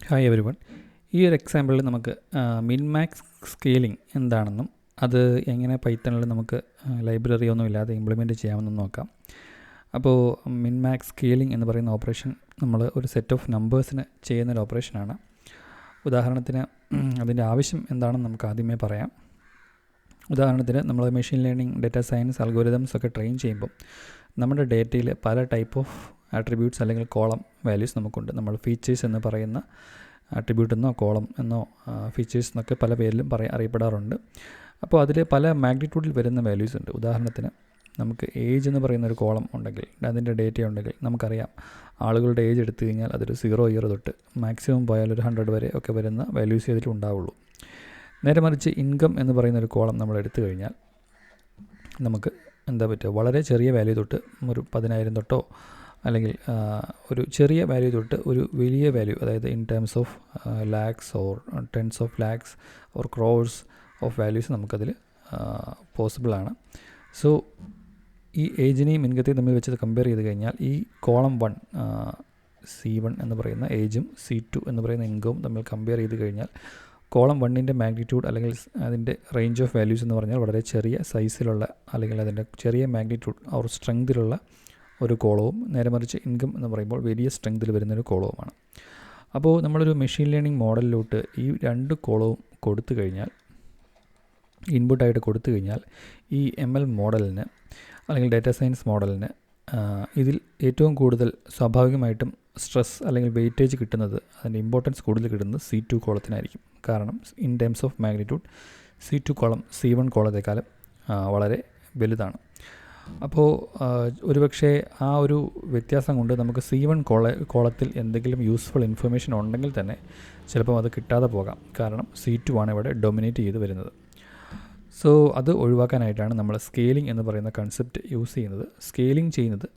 Hi every one. ഈ ഒരു എക്സാമ്പിളിൽ നമുക്ക് മിൻമാക്സ് സ്കെയിലിംഗ് എന്താണെന്നും അത് എങ്ങനെ പൈത്തണിൽ നമുക്ക് ലൈബ്രറി ഒന്നും ഇല്ലാതെ ഇംപ്ലിമെൻറ്റ് ചെയ്യാമെന്നും നോക്കാം. അപ്പോൾ മിൻമാക്സ് സ്കെയിലിംഗ് എന്ന് പറയുന്ന ഓപ്പറേഷൻ നമ്മൾ ഒരു സെറ്റ് ഓഫ് നമ്പേഴ്സിന് ചെയ്യുന്നൊരു ഓപ്പറേഷനാണ്. ഉദാഹരണത്തിന് അതിൻ്റെ ആവശ്യം എന്താണെന്ന് നമുക്ക് ആദ്യമേ പറയാം. ഉദാഹരണത്തിന് നമ്മൾ machine learning, data science, algorithms ഒക്കെ ട്രെയിൻ ചെയ്യുമ്പം നമ്മുടെ ഡേറ്റയിൽ പല ടൈപ്പ് ഓഫ് ആട്രിബ്യൂട്ട്സ് അല്ലെങ്കിൽ കോളം വാല്യൂസ് നമുക്കുണ്ട്. നമ്മൾ ഫീച്ചേഴ്സ് എന്ന് പറയുന്ന ആട്രിബ്യൂട്ട് എന്നോ കോളം എന്നോ ഫീച്ചേഴ്സ് എന്നൊക്കെ പല പേരിലും അറിയപ്പെടാറുണ്ട്. അപ്പോൾ അതിൽ പല മാഗ്നിറ്റ്യൂഡിൽ വരുന്ന വാല്യൂസ് ഉണ്ട്. ഉദാഹരണത്തിന് നമുക്ക് ഏജ് എന്ന് പറയുന്ന ഒരു കോളം ഉണ്ടെങ്കിൽ, അതിൻ്റെ ഡേറ്റ ഉണ്ടെങ്കിൽ നമുക്കറിയാം ആളുകളുടെ ഏജ് എടുത്തു കഴിഞ്ഞാൽ അതൊരു 0 ഇയർ തൊട്ട് മാക്സിമം പോയാൽ ഒരു 100 വരെ ഒക്കെ വരുന്ന വാല്യൂസ് ഇതിൽ ഉണ്ടാവുള്ളൂ. നേരെ മറിച്ച് ഇൻകം എന്ന് പറയുന്ന ഒരു കോളം നമ്മൾ എടുത്തു കഴിഞ്ഞാൽ നമുക്ക് എന്താ പറ്റുക, വളരെ ചെറിയ വാല്യൂ തൊട്ട് ഒരു 10,000 തൊട്ടോ അല്ലെങ്കിൽ ഒരു ചെറിയ വാല്യൂ തൊട്ട് ഒരു വലിയ വാല്യൂ, അതായത് in terms of lakhs or tens of lakhs or crores of values നമുക്കതിൽ പോസിബിളാണ്. സോ ഈ ഏജിനെയും ഇൻകത്തെയും തമ്മിൽ വെച്ച് കമ്പയർ ചെയ്ത് കഴിഞ്ഞാൽ ഈ കോളം 1 C1 എന്ന് പറയുന്ന ഏജും C2 എന്ന് പറയുന്ന ഇൻകവും തമ്മിൽ കമ്പയർ ചെയ്ത് കഴിഞ്ഞാൽ കോളം 1ൻ്റെ മാഗ്നിറ്റ്യൂഡ് അല്ലെങ്കിൽ അതിൻ്റെ റേഞ്ച് ഓഫ് വാല്യൂസ് എന്ന് പറഞ്ഞാൽ വളരെ ചെറിയ സൈസിലുള്ള അല്ലെങ്കിൽ അതിൻ്റെ ചെറിയ മാഗ്നിറ്റ്യൂഡ് ഓർ സ്ട്രെങ്തിലുള്ള ഒരു കോളവും, നേരെ മറിച്ച് ഇൻകം എന്ന് പറയുമ്പോൾ വലിയ സ്ട്രെങ്തിൽ വരുന്നൊരു കോളവുമാണ്. അപ്പോൾ നമ്മളൊരു മെഷീൻ ലേണിംഗ് മോഡലിലോട്ട് ഈ 2 കോളവും കൊടുത്തു കഴിഞ്ഞാൽ, ഇൻപുട്ടായിട്ട് കൊടുത്തു കഴിഞ്ഞാൽ ഈ ML മോഡലിന് അല്ലെങ്കിൽ ഡാറ്റാ സയൻസ് മോഡലിന് ഇതിൽ ഏറ്റവും കൂടുതൽ സ്വാഭാവികമായിട്ടും സ്ട്രെസ് അല്ലെങ്കിൽ വെയിറ്റേജ് കിട്ടുന്നത്, അതിൻ്റെ ഇമ്പോർട്ടൻസ് കൂടുതൽ കിട്ടുന്നത് C2 കോളത്തിനായിരിക്കും. കാരണം in terms of magnitude C2 column C1 കോളത്തെക്കാളും വളരെ വലുതാണ്. അപ്പോൾ ഒരുപക്ഷെ ആ ഒരു വ്യത്യാസം കൊണ്ട് നമുക്ക് C1 കോളത്തിൽ എന്തെങ്കിലും യൂസ്ഫുൾ ഇൻഫർമേഷൻ ഉണ്ടെങ്കിൽ തന്നെ ചിലപ്പോൾ അത് കിട്ടാതെ പോകാം. കാരണം C2 ആണ് ഇവിടെ ഡൊമിനേറ്റ് ചെയ്ത് വരുന്നത്. സോ അത് ഒഴിവാക്കാനായിട്ടാണ് നമ്മൾ സ്കെയിലിംഗ് എന്ന് പറയുന്ന കൺസെപ്റ്റ് യൂസ് ചെയ്യുന്നത്. സ്കെയിലിംഗ് ചെയ്യുന്നത്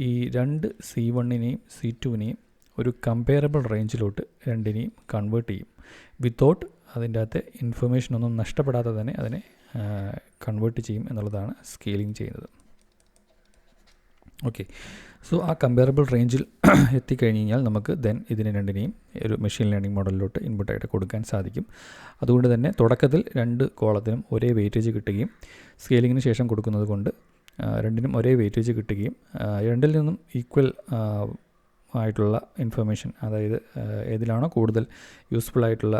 ഈ 2 C1നെയും C2നെയും ഒരു കമ്പയറബിൾ റേഞ്ചിലോട്ട് രണ്ടിനെയും കൺവേർട്ട് ചെയ്യും. വിത്തൗട്ട് അതിൻ്റെ അകത്ത് ഇൻഫർമേഷൻ ഒന്നും നഷ്ടപ്പെടാതെ തന്നെ അതിനെ കൺവേർട്ട് ചെയ്യും എന്നുള്ളതാണ് സ്കെയിലിംഗ് ചെയ്യുന്നത്. ഓക്കെ, സോ ആ കമ്പയറബിൾ റേഞ്ചിൽ എത്തിക്കഴിഞ്ഞ് കഴിഞ്ഞാൽ നമുക്ക് ഇതിനെ രണ്ടിനെയും ഒരു മെഷീൻ ലേണിംഗ് മോഡലിലോട്ട് ഇൻപുട്ടായിട്ട് കൊടുക്കാൻ സാധിക്കും. അതുകൊണ്ട് തന്നെ തുടക്കത്തിൽ 2 കോളത്തിനും ഒരേ വെയിറ്റേജ് കിട്ടുകയും സ്കെയിലിങ്ങിന് ശേഷം കൊടുക്കുന്നത് കൊണ്ട് രണ്ടിനും ഒരേ വെയിറ്റേജ് കിട്ടുകയും രണ്ടിൽ നിന്നും ഈക്വൽ ആയിട്ടുള്ള ഇൻഫർമേഷൻ, അതായത് ഏതിലാണോ കൂടുതൽ യൂസ്ഫുൾ ആയിട്ടുള്ള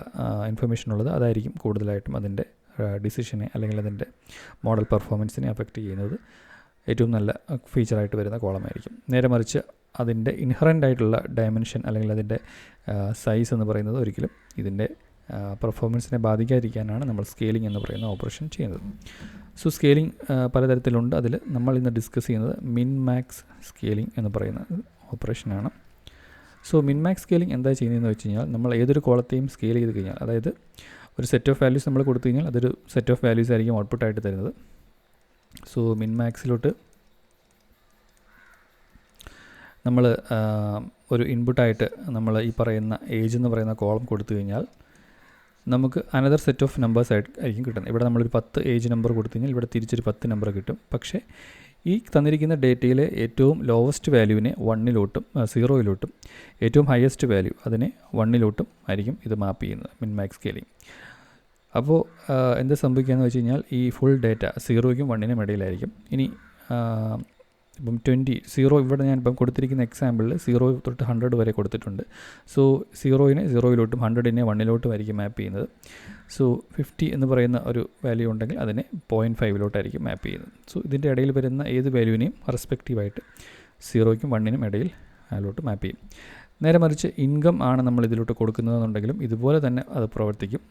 ഇൻഫർമേഷൻ ഉള്ളത് അതായിരിക്കും കൂടുതലായിട്ടും അതിൻ്റെ ഡിസിഷനെ അല്ലെങ്കിൽ അതിൻ്റെ മോഡൽ പെർഫോമൻസിനെ അഫക്റ്റ് ചെയ്യുന്നത് ഏറ്റവും നല്ല ഫീച്ചറായിട്ട് വരുന്ന കോളമായിരിക്കും. നേരെ മറിച്ച് അതിൻ്റെ ഇൻഹറൻ്റ് ആയിട്ടുള്ള ഡയമെൻഷൻ അല്ലെങ്കിൽ അതിൻ്റെ സൈസ് എന്ന് പറയുന്നത് ഒരിക്കലും ഇതിൻ്റെ പെർഫോമൻസിനെ ബാധിക്കാതിരിക്കാനാണ് നമ്മൾ സ്കെയിലിംഗ് എന്ന് പറയുന്ന ഓപ്പറേഷൻ ചെയ്യുന്നത്. സോ സ്കെയിലിംഗ് പലതരത്തിലുണ്ട്. അതിൽ നമ്മൾ ഇന്ന് ഡിസ്കസ് ചെയ്യുന്നത് മിൻമാക്സ് സ്കെയിലിംഗ് എന്ന് പറയുന്ന ഓപ്പറേഷനാണ്. സോ മിൻമാക്സ് സ്കെയിലിംഗ് എന്താ ചെയ്യുന്നതെന്ന് വെച്ച് കഴിഞ്ഞാൽ, നമ്മൾ ഏതൊരു കോളത്തെയും സ്കെയിൽ ചെയ്ത് കഴിഞ്ഞാൽ, അതായത് ഒരു സെറ്റ് ഓഫ് വാല്യൂസ് നമ്മൾ കൊടുത്തു കഴിഞ്ഞാൽ അതൊരു സെറ്റ് ഓഫ് വാല്യൂസ് ആയിരിക്കും ഔട്ട്പുട്ടായിട്ട് തരുന്നത്. സോ മിൻമാക്സിലോട്ട് നമ്മൾ ഒരു ഇൻപുട്ടായിട്ട് നമ്മൾ ഈ പറയുന്ന ഏജ് എന്ന് പറയുന്ന കോളം കൊടുത്തു കഴിഞ്ഞാൽ നമുക്ക് അനദർ സെറ്റ് ഓഫ് നമ്പേഴ്സ് ആയിരിക്കും കിട്ടുന്നത്. ഇവിടെ നമ്മളൊരു 10 ഏജ് നമ്പർ കൊടുത്തു കഴിഞ്ഞാൽ ഇവിടെ തിരിച്ചൊരു 10 നമ്പർ കിട്ടും. പക്ഷേ ഈ തന്നിരിക്കുന്ന ഡേറ്റയിലെ ഏറ്റവും ലോവസ്റ്റ് വാല്യൂവിനെ 1ലോട്ടും 0ലോട്ടും ഏറ്റവും ഹയസ്റ്റ് വാല്യൂ അതിനെ 1ലോട്ടും ആയിരിക്കും ഇത് മാപ്പ് ചെയ്യുന്നത് മിൻമാക്സ് സ്കെയിലിംഗ്. അപ്പോൾ എന്ത് സംഭവിക്കുകയെന്ന് വെച്ച് കഴിഞ്ഞാൽ ഈ ഫുൾ ഡേറ്റ 0ക്കും 1നും ഇടയിലായിരിക്കും. ഇനി ഇപ്പം 0 ഇവിടെ ഞാൻ ഇപ്പം കൊടുത്തിരിക്കുന്ന എക്സാമ്പിളിൽ 0 തൊട്ട് 100 വരെ കൊടുത്തിട്ടുണ്ട്. സോ 0നെ 0ലോട്ടും 100നെ 1ലോട്ടും ആയിരിക്കും മാപ്പ് ചെയ്യുന്നത്. സോ 50 എന്ന് പറയുന്ന ഒരു വാല്യൂ ഉണ്ടെങ്കിൽ അതിനെ 0.5ലോട്ടായിരിക്കും മാപ്പ് ചെയ്യുന്നത്. സോ ഇതിൻ്റെ ഇടയിൽ വരുന്ന ഏത് വാല്യൂവിനെയും റെസ്പെക്റ്റീവായിട്ട് 0ക്കും 1നും ഇടയിൽ അതിലോട്ട് മാപ്പ് ചെയ്യും. നേരെ മറിച്ച് ഇൻകം ആണ് നമ്മൾ ഇതിലോട്ട് കൊടുക്കുന്നതെന്നുണ്ടെങ്കിലും ഇതുപോലെ തന്നെ അത് പ്രവർത്തിക്കും.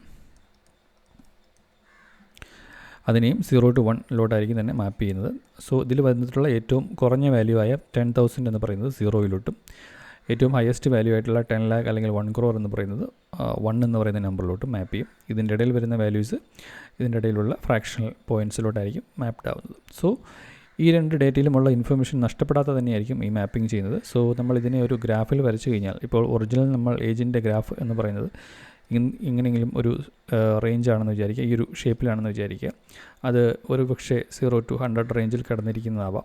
അതിനെയും 0 to 1ലോട്ടായിരിക്കും തന്നെ മാപ്പ് ചെയ്യുന്നത്. സോ ഇതിൽ വന്നിട്ടുള്ള ഏറ്റവും കുറഞ്ഞ വാല്യൂ ആയ 10,000 എന്ന് പറയുന്നത് 0ലോട്ടും ഏറ്റവും ഹയസ്റ്റ് വാല്യൂ ആയിട്ടുള്ള 10 lakh അല്ലെങ്കിൽ 1 crore എന്ന് പറയുന്നത് 1 എന്ന് പറയുന്ന നമ്പറിലോട്ടും മാപ്പ് ചെയ്യും. ഇതിൻ്റെ ഇടയിൽ വരുന്ന വാല്യൂസ് ഇതിൻ്റെ ഇടയിലുള്ള ഫ്രാക്ഷണൽ പോയിൻറ്റ്സിലോട്ടായിരിക്കും മാപ്ഡ് ആവുന്നത്. സോ ഈ 2 ഡേറ്റയിലുമുള്ള ഇൻഫർമേഷൻ നഷ്ടപ്പെടാതെ തന്നെയായിരിക്കും ഈ മാപ്പിംഗ് ചെയ്യുന്നത്. സോ നമ്മൾ ഇതിനെ ഒരു ഗ്രാഫിൽ വരച്ചു കഴിഞ്ഞാൽ, ഇപ്പോൾ ഒറിജിനൽ നമ്മൾ ഏജിൻ്റെ ഗ്രാഫ് എന്ന് പറയുന്നത് ഇങ്ങനെയെങ്കിലും ഒരു റേഞ്ചാണെന്ന് വിചാരിക്കുക, ഈ ഒരു ഷേപ്പിലാണെന്ന് വിചാരിക്കുക. അത് ഒരു പക്ഷേ 0 to 100 റേഞ്ചിൽ കിടന്നിരിക്കുന്നതാവാം.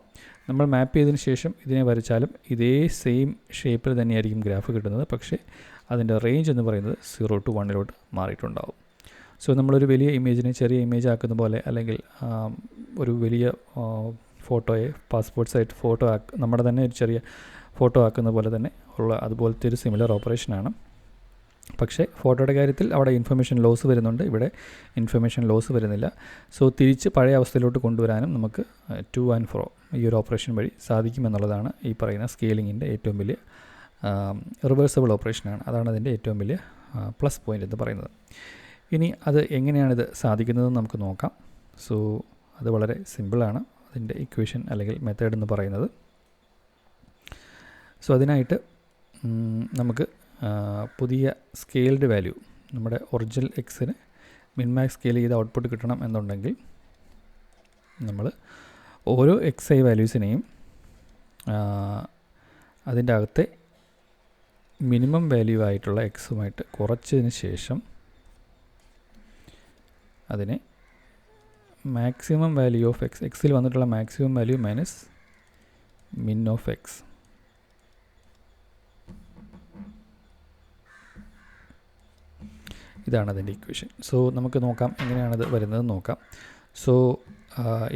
നമ്മൾ മാപ്പ് ചെയ്തതിന് ശേഷം ഇതിനെ വരച്ചാലും ഇതേ സെയിം ഷേപ്പിൽ തന്നെയായിരിക്കും ഗ്രാഫ് കിട്ടുന്നത്. പക്ഷേ അതിൻ്റെ റേഞ്ച് എന്ന് പറയുന്നത് 0 to 1 മാറിയിട്ടുണ്ടാവും. സോ നമ്മളൊരു വലിയ ഇമേജിനെ ചെറിയ ഇമേജ് ആക്കുന്ന പോലെ, അല്ലെങ്കിൽ ഒരു വലിയ ഫോട്ടോയെ പാസ്പോർട്ട് സൈറ്റ് ഫോട്ടോ നമ്മുടെ തന്നെ ഒരു ചെറിയ ഫോട്ടോ ആക്കുന്ന പോലെ തന്നെ ഉള്ള അതുപോലത്തെ ഒരു സിമിലർ ഓപ്പറേഷനാണ്. പക്ഷേ ഫോട്ടോയുടെ കാര്യത്തിൽ അവിടെ ഇൻഫർമേഷൻ ലോസ് വരുന്നുണ്ട്, ഇവിടെ ഇൻഫർമേഷൻ ലോസ് വരുന്നില്ല. സോ തിരിച്ച് പഴയ അവസ്ഥയിലോട്ട് കൊണ്ടുവരാനും നമുക്ക് ടു ആൻഡ് ഫ്രോ ഈ ഒരു ഓപ്പറേഷൻ വഴി സാധിക്കുമെന്നുള്ളതാണ് ഈ പറയുന്ന സ്കെയിലിങ്ങിൻ്റെ ഏറ്റവും വലിയ റിവേഴ്സബിൾ ഓപ്പറേഷനാണ്. അതാണ് അതിൻ്റെ ഏറ്റവും വലിയ പ്ലസ് പോയിൻ്റ് എന്ന് പറയുന്നത്. ഇനി അത് എങ്ങനെയാണിത് സാധിക്കുന്നതെന്ന് നമുക്ക് നോക്കാം. സോ അത് വളരെ സിമ്പിളാണ് അതിൻ്റെ ഇക്വേഷൻ അല്ലെങ്കിൽ മെത്തേഡ് എന്ന് പറയുന്നത്. സോ അതിനായിട്ട് നമുക്ക് പുതിയ സ്കെയിൽഡ് വാല്യൂ, നമ്മുടെ ഒറിജിനൽ എക്സിന് മിൻമാക്സ് സ്കെയിൽ ചെയ്ത് ഔട്ട്പുട്ട് കിട്ടണം എന്നുണ്ടെങ്കിൽ നമ്മൾ ഓരോ XI വാല്യൂസിനെയും അതിൻ്റെ അകത്തെ മിനിമം വാല്യൂ ആയിട്ടുള്ള എക്സുമായിട്ട് കുറച്ചതിന് ശേഷം അതിനെ മാക്സിമം വാല്യൂ ഓഫ് എക്സ്, എക്സിൽ വന്നിട്ടുള്ള maximum value minus min of X, ഇതാണ് അതിൻ്റെ ഇക്വേഷൻ. സോ നമുക്ക് നോക്കാം എങ്ങനെയാണത് വരുന്നത് നോക്കാം. സോ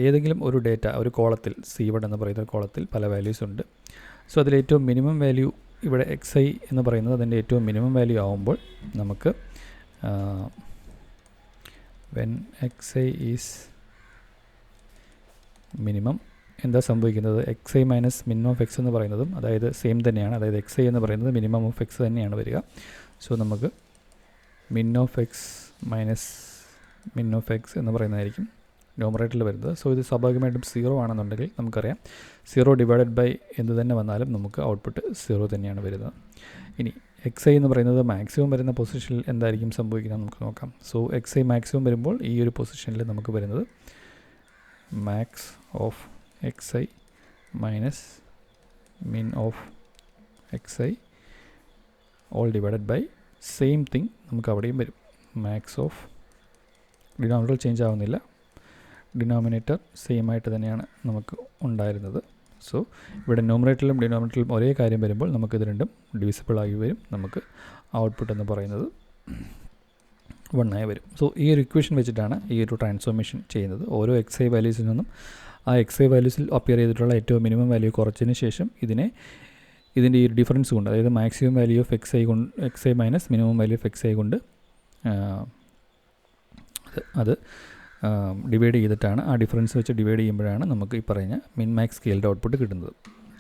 ഏതെങ്കിലും ഒരു ഡേറ്റ ഒരു കോളത്തിൽ C1 എന്ന് പറയുന്ന കോളത്തിൽ പല വാല്യൂസ് ഉണ്ട്. സോ അതിൽ ഏറ്റവും മിനിമം വാല്യൂ ഇവിടെ XI എന്ന് പറയുന്നത് അതിൻ്റെ ഏറ്റവും മിനിമം വാല്യൂ ആവുമ്പോൾ നമുക്ക് when XI ഈസ് മിനിമം എന്താ സംഭവിക്കുന്നത്, XI minus min of X എന്ന് പറയുന്നതും അതായത് സെയിം തന്നെയാണ്. അതായത് XI എന്ന് പറയുന്നത് മിനിമം ഓഫ് എക്സ് തന്നെയാണ് വരിക. സോ നമുക്ക് മിൻ of X minus min of X എന്ന് പറയുന്നതായിരിക്കും ന്യൂമറേറ്ററിൽ വരുന്നത്. സോ ഇത് സ്വാഭാവികമായിട്ടും 0 ആണെന്നുണ്ടെങ്കിൽ നമുക്കറിയാം 0 ഡിവൈഡഡ് ബൈ എന്ത് തന്നെ വന്നാലും നമുക്ക് ഔട്ട്പുട്ട് 0 തന്നെയാണ് വരുന്നത്. ഇനി XI എന്ന് പറയുന്നത് മാക്സിമം വരുന്ന പൊസിഷനിൽ എന്തായിരിക്കും സംഭവിക്കുന്നത് നമുക്ക് നോക്കാം. സോ XI മാക്സിമം വരുമ്പോൾ ഈ ഒരു പൊസിഷനിൽ നമുക്ക് വരുന്നത് max of XI minus min of XI all divided by same thing നമുക്ക് അവിടെയും വരും. മാക്സ് ഓഫ് ഡിനോമിനേറ്റർ ചേഞ്ച് ആവുന്നില്ല, ഡിനോമിനേറ്റർ സെയിം ആയിട്ട് തന്നെയാണ് നമുക്ക് ഉണ്ടായിരുന്നത്. സോ ഇവിടെ ന്യൂമറേറ്ററിലും ഡിനോമിനേറ്ററിലും ഒരേ കാര്യം വരുമ്പോൾ നമുക്കിത് രണ്ടും ഡിവിസിബിൾ ആയി വരും. നമുക്ക് ഔട്ട്പുട്ട് എന്ന് പറയുന്നത് 1 ആയി വരും. സോ ഈ ഒരു ഇക്വേഷൻ വെച്ചിട്ടാണ് ഈ ഒരു ട്രാൻസ്ഫോർമേഷൻ ചെയ്യുന്നത്. ഓരോ XI വാല്യൂസിൽ നിന്നും ആ XI വാല്യൂസിൽ അപ്പിയർ ചെയ്തിട്ടുള്ള ഏറ്റവും മിനിമം വാല്യൂ കുറച്ചതിന് ശേഷം ഇതിൻ്റെ ഈ ഡിഫറൻസ് കൊണ്ട്, അതായത് maximum value of XI minus minimum value of XI കൊണ്ട് അത് ഡിവൈഡ് ചെയ്തിട്ടാണ്, ആ ഡിഫറൻസ് വെച്ച് ഡിവൈഡ് ചെയ്യുമ്പോഴാണ് നമുക്ക് ഈ പറയുന്ന മിൻ മാക്സ് സ്കെയിൽഡ് ഔട്ട്പുട്ട് കിട്ടുന്നത്.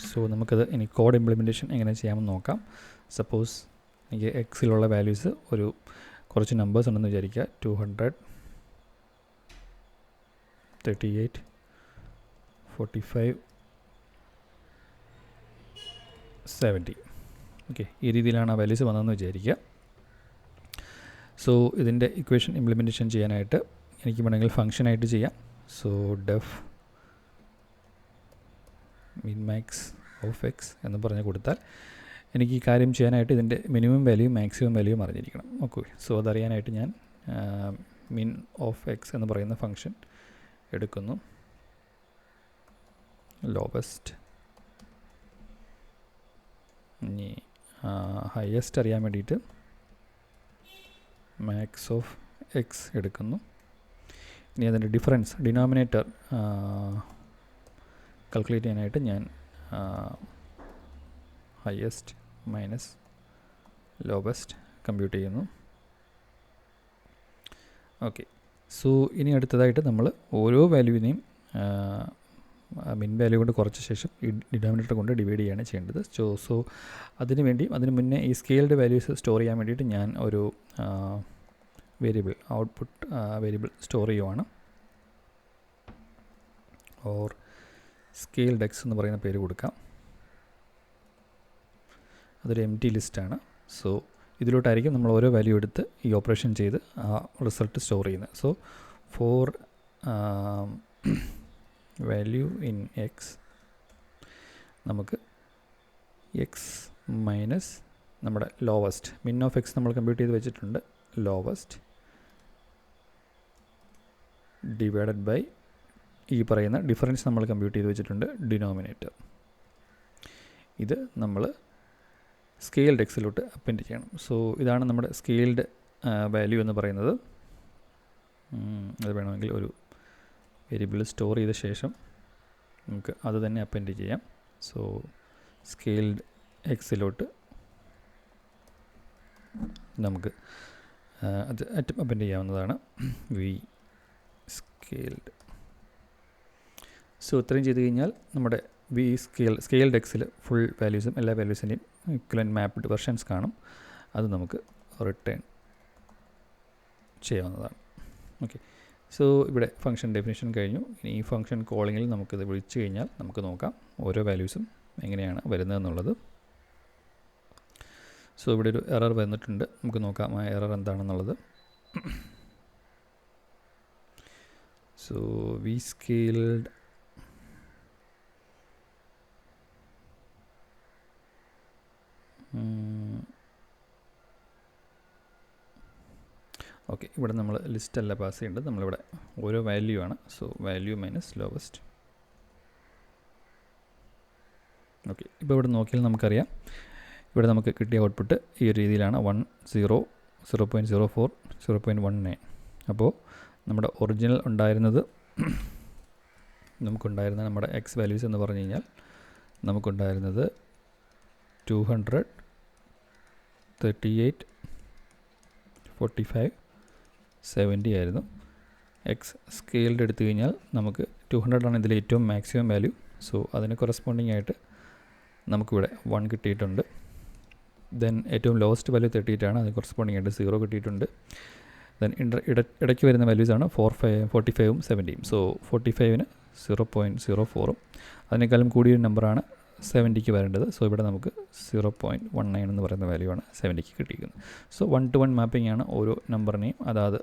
സോ നമുക്കത് ഇനി കോഡ് ഇംപ്ലിമെൻറ്റേഷൻ എങ്ങനെ ചെയ്യാമെന്ന് നോക്കാം. സപ്പോസ് എനിക്ക് എക്സിലുള്ള വാല്യൂസ് ഒരു കുറച്ച് നമ്പേഴ്സ് ഉണ്ടെന്ന് വിചാരിക്കുക. 200, 38, 45, 70. ഓക്കെ, ഈ രീതിയിലാണ് ആ വാല്യൂസ് വന്നതെന്ന് വിചാരിക്കുക. സോ ഇതിൻ്റെ ഇക്വേഷൻ ഇംപ്ലിമെൻറ്റേഷൻ ചെയ്യാനായിട്ട് എനിക്ക് വേണമെങ്കിൽ ഫംഗ്ഷനായിട്ട് ചെയ്യാം. സോ ഡെഫ് മിൻ മാക്സ് ഓഫ് എക്സ് എന്ന് പറഞ്ഞ് കൊടുത്താൽ എനിക്ക് ഈ കാര്യം ചെയ്യാനായിട്ട് ഇതിൻ്റെ മിനിമം വാല്യൂ മാക്സിമം വാല്യൂയും അറിഞ്ഞിരിക്കണം. ഓക്കെ, സോ അതറിയാനായിട്ട് ഞാൻ മിൻ ഓഫ് എക്സ് എന്ന് പറയുന്ന ഫംഗ്ഷൻ എടുക്കുന്നു. ലോവസ്റ്റ്, ഇനി ഹയസ്റ്റ് അറിയാൻ വേണ്ടിയിട്ട് മാക്സ് ഓഫ് എക്സ് എടുക്കുന്നു. ഇനി അതിൻ്റെ ഡിഫറൻസ് ഡിനോമിനേറ്റർ കാൽക്കുലേറ്റ് ചെയ്യാനായിട്ട് ഞാൻ ഹയസ്റ്റ് മൈനസ് ലോവസ്റ്റ് കമ്പ്യൂട്ട് ചെയ്യുന്നു. ഓക്കെ, സോ ഇനി അടുത്തതായിട്ട് നമ്മൾ ഓരോ വാല്യൂവിനെയും മിൻ വാല്യൂ കൊണ്ട് കുറച്ച ശേഷം ഈ ഡിനോമിനേറ്റർ കൊണ്ട് ഡിവൈഡ് ചെയ്യുകയാണ് ചെയ്യേണ്ടത്. സോ അതിന് മുന്നേ ഈ സ്കെയിൽഡ് വാല്യൂസ് സ്റ്റോർ ചെയ്യാൻ വേണ്ടിയിട്ട് ഞാൻ ഒരു വേരിയബിൾ ഔട്ട്പുട്ട് വേരിയബിൾ സ്റ്റോർ ചെയ്യുവാണ്. ഓർ സ്കെയിൽഡ് എക്സ് എന്ന് പറയുന്ന പേര് കൊടുക്കാം. അതൊരു എംപ്റ്റി ലിസ്റ്റാണ്. സോ ഇതിലോട്ടായിരിക്കും നമ്മൾ ഓരോ വാല്യൂ എടുത്ത് ഈ ഓപ്പറേഷൻ ചെയ്ത് ആ റിസൾട്ട് സ്റ്റോർ ചെയ്യുന്നത്. So for value in X നമുക്ക് എക്സ് മൈനസ് നമ്മുടെ ലോവസ്റ്റ് മിൻ ഓഫ് എക്സ് നമ്മൾ കമ്പ്യൂട്ട് ചെയ്ത് വെച്ചിട്ടുണ്ട്. ലോവസ്റ്റ് ഡിവൈഡഡ് ബൈ ഈ പറയുന്ന ഡിഫറൻസ് നമ്മൾ കമ്പ്യൂട്ട് ചെയ്ത് വെച്ചിട്ടുണ്ട് ഡിനോമിനേറ്റർ. ഇത് നമ്മൾ സ്കെയിൽഡ് എക്സിലോട്ട് അപ്പെൻഡ് ചെയ്യണം. സോ ഇതാണ് നമ്മുടെ സ്കെയിൽഡ് വാല്യൂ എന്ന് പറയുന്നത്. അത് വേണമെങ്കിൽ ഒരു വേരിയബിൾ സ്റ്റോർ ചെയ്ത ശേഷം നമുക്ക് അത് തന്നെ അപ്പെൻഡ് ചെയ്യാം. സോ സ്കെയിൽഡ് എക്സിലോട്ട് നമുക്ക് അത് അപ്പെൻഡ് ചെയ്യാവുന്നതാണ്. V scaled. സോ ഇത്രയും ചെയ്ത് കഴിഞ്ഞാൽ നമ്മുടെ സ്കെയിൽഡ് എക്സിൽ ഫുൾ വാല്യൂസും എല്ലാ വാല്യൂസിൻ്റെയും ഇക്വലൻ്റ് മാപ്ഡ് വെർഷൻസ് കാണും. അത് നമുക്ക് റിട്ടേൺ ചെയ്യാവുന്നതാണ്. ഓക്കെ, സോ ഇവിടെ ഫംഗ്ഷൻ ഡെഫിനിഷൻ കഴിഞ്ഞു. ഇനി ഈ ഫംഗ്ഷൻ കോളിങ്ങിൽ നമുക്കിത് വിളിച്ചു കഴിഞ്ഞാൽ നമുക്ക് നോക്കാം ഓരോ വാല്യൂസും എങ്ങനെയാണ് വരുന്നതെന്നുള്ളത്. സോ ഇവിടെ ഒരു എറർ വന്നിട്ടുണ്ട്. നമുക്ക് നോക്കാം ആ എറർ എന്താണെന്നുള്ളത്. സോ വി സ്കെയിൽഡ് ഓക്കെ, ഇവിടെ നമ്മൾ ലിസ്റ്റല്ല പാസ് ചെയ്യേണ്ടത്, നമ്മളിവിടെ ഓരോ വാല്യൂ ആണ്. So value minus lowest. Okay, ഇപ്പോൾ ഇവിടെ നോക്കിയാൽ നമുക്കറിയാം ഇവിടെ നമുക്ക് കിട്ടിയ ഔട്ട്പുട്ട് ഈ ഒരു രീതിയിലാണ്. 1 0 0.04 0.19. അപ്പോൾ നമ്മുടെ ഒറിജിനൽ ഉണ്ടായിരുന്നത് നമുക്കുണ്ടായിരുന്ന നമ്മുടെ എക്സ് വാല്യൂസ് എന്ന് പറഞ്ഞു കഴിഞ്ഞാൽ നമുക്കുണ്ടായിരുന്നത് 200 38 45 70 ആയിരുന്നു. എക്സ് സ്കെയിൽഡ് എടുത്തു കഴിഞ്ഞാൽ നമുക്ക് 200 ആണ് ഇതിൽ ഏറ്റവും മാക്സിമം വാല്യൂ. സോ അതിന് കൊറസ്പോണ്ടിങ് ആയിട്ട് നമുക്കിവിടെ 1 കിട്ടിയിട്ടുണ്ട്. ദെൻ ഏറ്റവും ലോവസ്റ്റ് വാല്യൂ 38 ആണ്, അതിന് കൊറസ്പോണ്ടിങ് ആയിട്ട് 0 കിട്ടിയിട്ടുണ്ട്. ദെൻ ഇടയ്ക്ക് വരുന്ന വാല്യൂസാണ് 45ഉം 70ഉം. സോ 45ന് 0.04ഉം അതിനേക്കാളും കൂടിയൊരു നമ്പറാണ് 70ക്ക് വരേണ്ടത്. സോ ഇവിടെ നമുക്ക് 0.19 എന്ന് പറയുന്ന വാല്യൂ ആണ് 70ക്ക് കിട്ടിയിരിക്കുന്നത്. സോ 1 to 1 മാപ്പിംഗ് ആണ്. ഓരോ നമ്പറിനെയും അതായത്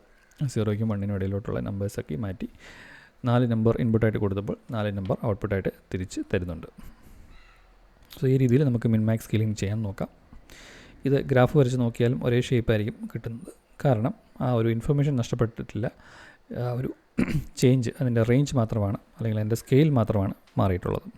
0ക്കും 1നും ഇടയിലോട്ടുള്ള നമ്പേഴ്സൊക്കെ മാറ്റി 4 നമ്പർ ഇൻപുട്ടായിട്ട് കൊടുത്തപ്പോൾ 4 നമ്പർ ഔട്ട്പുട്ടായിട്ട് തിരിച്ച് തരുന്നുണ്ട്. സോ ഈ രീതിയിൽ നമുക്ക് മിൻമാക്സ് സ്കെയിലിംഗ് ചെയ്യാൻ നോക്കാം. ഇത് ഗ്രാഫ് വരച്ച് നോക്കിയാലും ഒരേ ഷേപ്പായിരിക്കും കിട്ടുന്നത്. കാരണം ആ ഒരു ഇൻഫർമേഷൻ നഷ്ടപ്പെട്ടിട്ടില്ല. ആ ഒരു ചേഞ്ച് അതിൻ്റെ റേഞ്ച് മാത്രമാണ്, അല്ലെങ്കിൽ അതിൻ്റെ സ്കെയിൽ മാത്രമാണ് മാറിയിട്ടുള്ളത്.